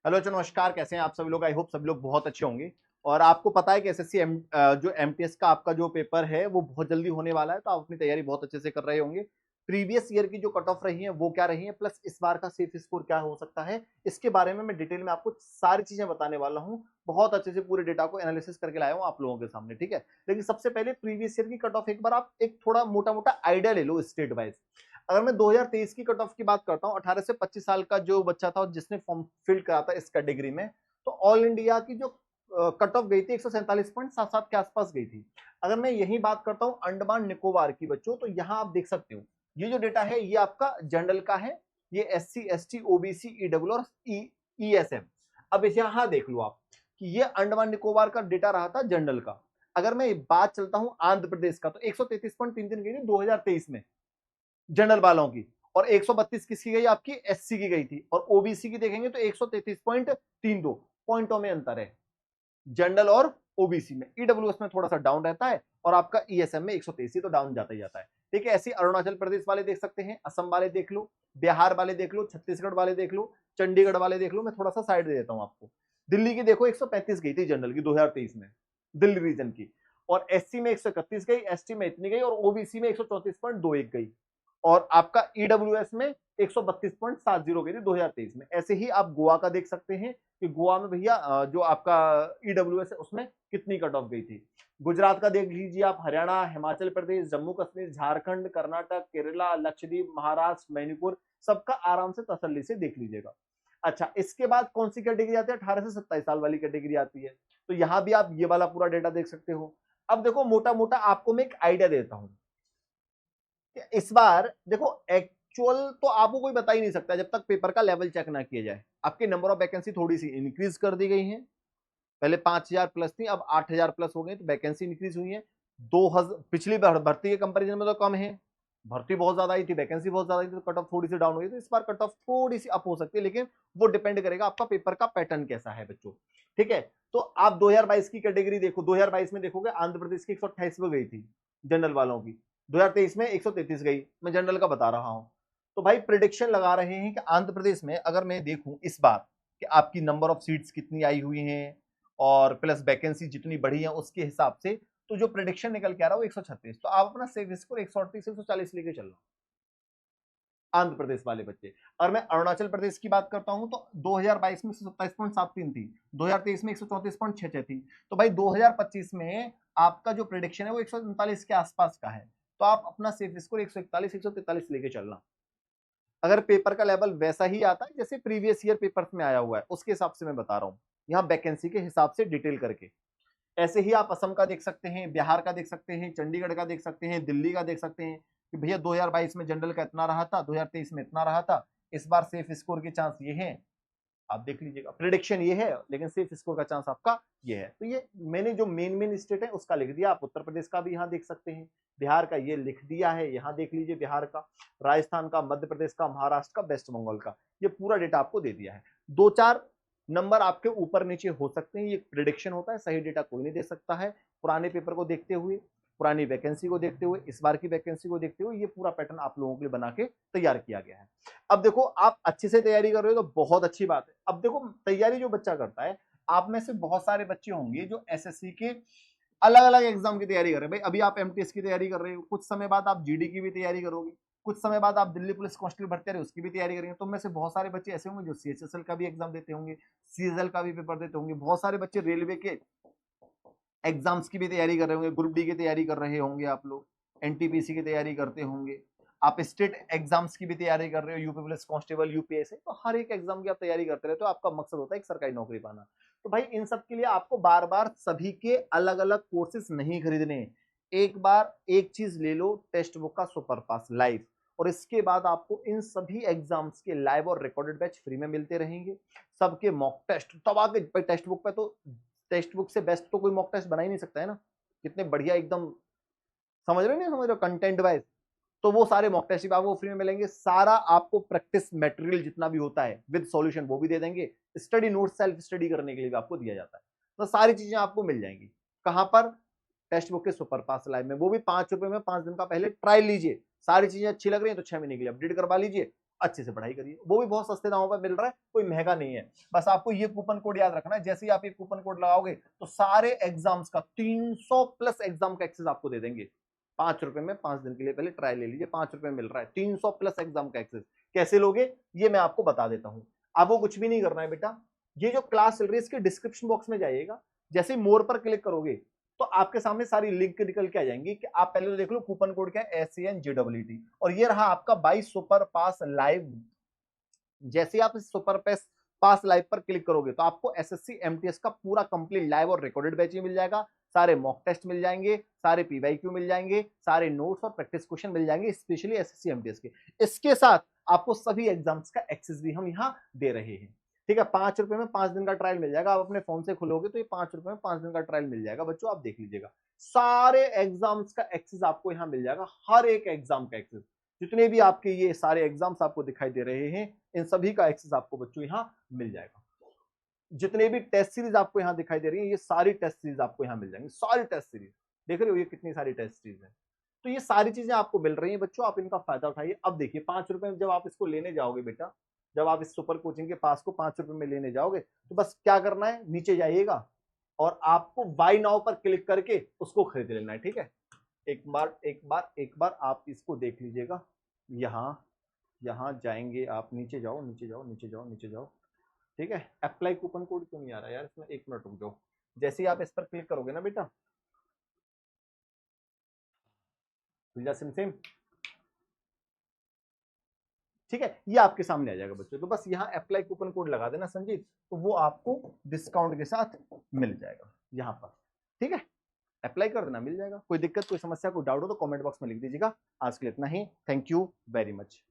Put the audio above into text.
Hello अच्छा नमस्कार, कैसे हैं आप सभी लोग। आई होप सभी लोग बहुत अच्छे होंगे। और आपको पता है कि एसएससी जो एमटीएस का आपका जो पेपर है वो बहुत जल्दी होने वाला है, तो आप अपनी तैयारी बहुत अच्छे से कर रहे होंगे। प्रीवियस ईयर की जो कट ऑफ रही है वो क्या रही है, प्लस इस बार का सेफ स्कोर क्या हो सकता है, इसके बारे में मैं डिटेल में आपको सारी चीजें बताने वाला हूँ। बहुत अच्छे से पूरे डेटा को एनालिसिस करके लाया हूँ आप लोगों के सामने, ठीक है। लेकिन सबसे पहले प्रीवियस ईयर की कट ऑफ एक बार आप एक थोड़ा मोटा मोटा आइडिया ले लो स्टेट वाइज। अगर मैं 2023 की कट ऑफ की बात करता हूँ, 18 से 25 साल का जो बच्चा था जिसने फॉर्म फिल करा था इस कैटेगरी में, तो ऑल इंडिया की जो कट ऑफ गई थी 147.77 के आसपास गई थी। अगर मैं यही बात करता हूँ अंडमान निकोबार की बच्चों, तो यहाँ आप देख सकते हो ये जो डेटा है ये आपका जनरल का है। ये एससी एसटी ओबीसी ईडब्ल्यू और ईएसएम। अब यहाँ देख लो आप कि ये अंडमान निकोबार का डेटा रहा था जनरल का। अगर मैं बात चलता हूं आंध्र प्रदेश का, तो 133.33 गई थी 2023 में जनरल वालों की। और 132 किसकी गई, आपकी एससी की गई थी। और ओबीसी की देखेंगे तो 133.32 पॉइंटों में अंतर है जनरल और ओबीसी में। ईडब्ल्यूएस में थोड़ा सा डाउन रहता है और आपका ईएसएम में 123 तो डाउन जाता ही जाता है। ठीक है, ऐसे अरुणाचल प्रदेश वाले देख सकते हैं, असम वाले देख लो, बिहार वाले देख लो, छत्तीसगढ़ वाले देख लो, चंडीगढ़ वाले देख लो। मैं थोड़ा सा साइड दे देता हूं आपको। दिल्ली की देखो 135 गई थी जनरल की 2023 में, दिल्ली रीजन की। और एससी में 131 गई, एसटी में इतनी गई, और ओबीसी में 134.21 गई। और आपका ईडब्ल्यूएस में 132.70 गई थी 2023 में। ऐसे ही आप गोवा का देख सकते हैं कि गोवा में भैया जो आपका ईडब्ल्यूएस है उसमें कितनी कट ऑफ गई थी। गुजरात का देख लीजिए आप, हरियाणा, हिमाचल प्रदेश, जम्मू कश्मीर, झारखंड, कर्नाटक, केरला, लक्षद्वीप, महाराष्ट्र, मणिपुर, सबका आराम से तसल्ली से देख लीजिएगा। अच्छा, इसके बाद कौन सी कैटेगरी आती है, 18 से 27 साल वाली कैटेगरी आती है। तो यहां भी आप ये वाला पूरा डेटा देख सकते हो। अब देखो मोटा मोटा आपको मैं एक आइडिया देता हूं। इस बार देखो एक्चुअल तो आपको कोई बता ही नहीं सकता जब तक पेपर का लेवल चेक ना किया जाए। आपके नंबर ऑफ वैकेंसी थोड़ी सी इंक्रीज कर दी गई है। पहले 5000 प्लस थी, अब 8000 प्लस हो गई, तो वैकेंसी इंक्रीज हुई है। 2000 पिछली भर्ती के कंपैरिजन में तो कम है। भर्ती बहुत ज्यादा आई थी, वैकेंसी बहुत ज्यादा आई थी, तो कट ऑफ थोड़ी सी डाउन हुई। तो इस बार कट ऑफ थोड़ी सी अप हो सकती है, लेकिन वो डिपेंड करेगा आपका पेपर का पैटर्न कैसा है बच्चों। ठीक है, तो आप 2022 की कैटेगरी देखो, 2022 में देखोगे आंध्र प्रदेश की 128 पे गई थी जनरल वालों की, 2023 में 133 गई। मैं जनरल का बता रहा हूं। तो भाई प्रिडिक्शन लगा रहे हैं कि आंध्र प्रदेश में अगर मैं देखूं इस बार कि आपकी नंबर ऑफ सीट्स कितनी आई हुई हैं और प्लस वैकेंसी जितनी बढ़ी है उसके हिसाब से, तो जो प्रिडिक्शन निकल के आ रहा है वो 136। तो आप अपना सेफ स्कोर 138 140 लेके चल रहा। आंध्र प्रदेश वाले बच्चे। और मैं अरुणाचल प्रदेश की बात करता हूं, तो 2022 में 127.73 थी, 2023 में 134.66 थी। तो भाई 2025 में आपका जो प्रिडिक्शन है वो 139 के आसपास का है। तो आप अपना सेफ स्कोर 141 143 लेके चलना। अगर पेपर का लेवल वैसा ही आता है जैसे प्रीवियस ईयर पेपर्स में आया हुआ है, उसके हिसाब से मैं बता रहा हूं, यहाँ वैकेंसी के हिसाब से डिटेल करके। ऐसे ही आप असम का देख सकते हैं, बिहार का देख सकते हैं, चंडीगढ़ का देख सकते हैं, दिल्ली का देख सकते हैं कि भैया 2022 में जनरल का इतना रहा था, 2023 में इतना रहा था। इस बार सेफ स्कोर के चांस ये हैं, आप देख लीजिएगा। प्रिडिक्शन ये है लेकिन सेफ स्कोर का चांस आपका ये है। तो ये मैंने जो मेन मेन स्टेट है उसका लिख दिया। आप उत्तर प्रदेश का भी यहाँ देख सकते हैं, बिहार का ये लिख दिया है, यहाँ देख लीजिए बिहार का, राजस्थान का, मध्य प्रदेश का, महाराष्ट्र का, वेस्ट बंगाल का, ये पूरा डेटा आपको दे दिया है। दो चार नंबर आपके ऊपर नीचे हो सकते हैं, ये प्रिडिक्शन होता है, सही डेटा कोई नहीं दे सकता है। पुराने पेपर को देखते हुए, पुरानी वैकेंसी को देखते हुए, इस बार की वैकेंसी को देखते हुए ये पूरा पैटर्न आप लोगों के लिए बना के तैयार किया गया है। अब देखो आप अच्छे से तैयारी कर रहे हो तो बहुत अच्छी बात है। अब देखो तैयारी जो बच्चा करता है, आप में से बहुत सारे बच्चे होंगे जो एसएससी के अलग अलग एग्जाम की तैयारी कर रहे हैं। भाई अभी आप एमटीएस की तैयारी कर रहे हो, कुछ समय बाद आप जीडी की भी तैयारी करोगे, कुछ समय बाद आप दिल्ली पुलिस कांस्टेबल भर्ती रहे उसकी भी तैयारी करेंगे। तो में से बहुत सारे बच्चे ऐसे होंगे जो सीएचएसएल का भी एग्जाम देते होंगे, सीएसएल का भी पेपर देते होंगे। बहुत सारे बच्चे रेलवे के एग्जाम्स की भी तैयारी कर रहे होंगे, ग्रुप डी की तैयारी कर रहे होंगे आप लोग, एनटीपीसी की तैयारी करते होंगे, आप स्टेट एग्जाम्स की भी तैयारी कर रहे हो, यूपी पुलिस कांस्टेबल, यूपीएससी। तो हर एक एग्जाम की आप तैयारी करते रहते हो, आपका मकसद होता है एक सरकारी नौकरी पाना। तो भाई इन सब के लिए आपको बार बार सभी के अलग अलग कोर्सेज नहीं खरीदने। एक बार एक चीज ले लो, टेक्स्ट बुक का सुपर पास लाइव, और इसके बाद आपको इन सभी एग्जाम्स के लाइव और रिकॉर्डेड बैच फ्री में मिलते रहेंगे। सबके मॉक टेस्ट तब आके टेक्स्ट बुक पे तो, टेक्स्ट बुक से बेस्ट तो कोई मॉक टेस्ट बना ही नहीं सकता है ना। कितने बढ़िया एकदम, समझ रहे हो नहीं समझ रहे हो, कंटेंट वाइज। तो वो सारे मॉक टेस्ट आपको फ्री में मिलेंगे। सारा आपको प्रैक्टिस मटेरियल जितना भी होता है विद सॉल्यूशन वो भी दे देंगे। स्टडी नोट सेल्फ स्टडी करने के लिए भी आपको दिया जाता है। तो सारी चीजें आपको मिल जाएंगी। कहां पर, टेक्स्ट बुक के सुपर पास लाइव में, वो भी ₹5 में 5 दिन का पहले ट्रायल लीजिए। सारी चीजें अच्छी लग रही है तो 6 महीने के लिए अपडेट करवा लीजिए। अच्छे से पढ़ाई करिए, वो भी बहुत सस्ते दामों पर मिल रहा है, कोई महंगा नहीं है। बस आपको ये कूपन कोड याद रखना है, जैसे ही आप ये कूपन कोड लगाओगे तो सारे एग्जाम्स का 300 प्लस एग्जाम का एक्सेस आपको दे देंगे। 5 रुपए में 5 दिन के लिए पहले ट्रायल ले लीजिए, 5 रुपए मिल रहा है, 300 प्लस एग्जाम का एक्सेस। कैसे लोगे ये मैं आपको बता देता हूं। आपको कुछ भी नहीं करना है बेटा, ये जो क्लास चल रही है इसके डिस्क्रिप्शन बॉक्स में जाइएगा, जैसे मोर पर क्लिक करोगे तो आपके सामने सारी लिंक निकल के आ जाएंगी कि आप पहले तो देख लो कूपन कोड क्या है, SANGWT, और ये रहा आपका 22 सुपर पास लाइव। जैसे आप इस सुपर पास लाइव पर क्लिक करोगे तो आपको SSC MTS का पूरा कंप्लीट लाइव और रिकॉर्डेड बैच ही मिल जाएगा, सारे मॉक टेस्ट मिल जाएंगे, सारे PYQ मिल जाएंगे, सारे नोट्स और प्रैक्टिस क्वेश्चन मिल जाएंगे, स्पेशली SSC MTS के। इसके साथ आपको सभी एग्जाम्स का एक्सेस भी हम यहाँ दे रहे हैं, ठीक है। 5 रुपए में 5 दिन का ट्रायल मिल जाएगा, आप अपने फोन से खुलोगे तो ये 5 रुपए में 5 दिन का ट्रायल मिल जाएगा बच्चों, आप देख लीजिएगा। सारे एग्जाम्स का एक्सेस आपको यहाँ मिल जाएगा, हर एक एग्जाम का एक्सेस, जितने भी आपके ये सारे एग्जाम्स आपको दिखाई दे रहे हैं इन सभी का एक्सेस आपको बच्चों यहाँ मिल जाएगा। जितने भी टेस्ट सीरीज आपको यहाँ दिखाई दे रही है ये सारी टेस्ट सीरीज आपको यहाँ मिल जाएंगी, सारी टेस्ट सीरीज देख रहे हो ये कितनी सारी टेस्ट सीरीज है। तो ये सारी चीजें आपको मिल रही हैं बच्चों, आप इनका फायदा उठाइए। अब देखिए 5 रुपए में जब आप इसको लेने जाओगे बेटा, जब आप इस सुपर कोचिंग के पास को 5 रुपए में लेने जाओगे तो बस क्या करना है, नीचे जाइएगा और आपको बाय नाउ पर क्लिक करके उसको खरीद लेना है, ठीक है। एक बार आप इसको देख लीजिएगा, यहाँ जाएंगे आप, नीचे जाओ नीचे जाओ नीचे जाओ नीचे जाओ, ठीक है। अप्लाई कूपन कोड क्यों नहीं आ रहा यार इसमें, 1 मिनट रुक जाओ। जैसे ही आप इस पर क्लिक करोगे ना बेटा, सिम ठीक है, ये आपके सामने आ जाएगा बच्चों। तो बस यहाँ अप्लाई कूपन कोड लगा देना संजीत, तो वो आपको डिस्काउंट के साथ मिल जाएगा यहाँ पर, ठीक है। अप्लाई कर देना, मिल जाएगा। कोई दिक्कत कोई समस्या कोई डाउट हो तो कमेंट बॉक्स में लिख दीजिएगा। आज के लिए इतना ही, थैंक यू वेरी मच।